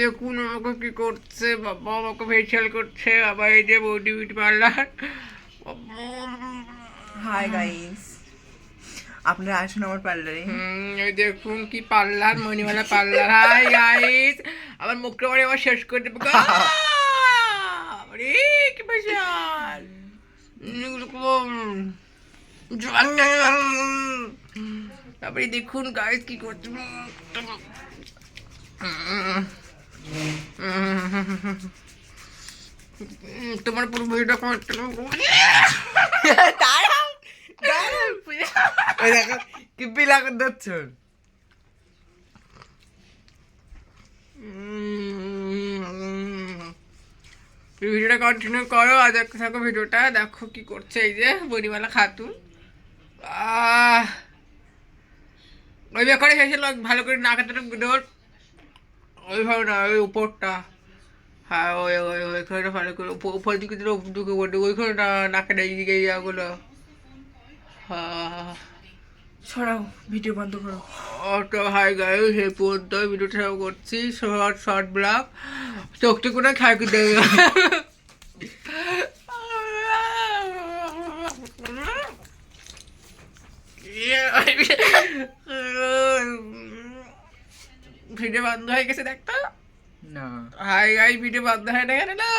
দেখুন আমাকে কি করছে, বাবা আমাকে ফেসিয়াল করছে, আবার এই যে body beauty parlour. Hi guys, আপনারা আসুন আমার পার্লারে। এই দেখুন কি parlour, Manimala parlour. Hi guys, আমার মুখটা বাড়ি আবার শেষ করে দেবো। আরে কি ফেসিয়াল, তারপরে দেখুন গাইস কি করছে। তোমার পুরো ভিডিওটা করতে দাঁড়াও দাঁড়াও, ওই দেখো কি পিলা করে দিচ্ছ। ভিডিওটা কন্টিনিউ করো আর দেখতে থাকো ভিডিওটা। দেখো কি করছে এই যে বড়িওয়ালা খাতুন। ওই ব্যাপারে ফেসিয়াল ভালো করে না কাটাটা ডোর, ওইভাবে না, ওই উপরটা। হ্যাঁ ওই ওই ওইখানে ভালো করে উপর দিকে দিলে ঢুকে পড়ে, ওইখানে না নাকের এইদিকে ইয়াগুলো। হ্যাঁ ছড়াও, ভিডিও বন্ধ করো। তো হাই গাইস, এই পর্যন্ত ভিডিওটা করছি, শর্ট শর্ট ব্লগ। চোখটি করে খাই দেবে। ভিডিও বন্ধ হয়ে গেছে দেখতো। না হাই গাইস, ভিডিও বন্ধ হয়ে গেছে না।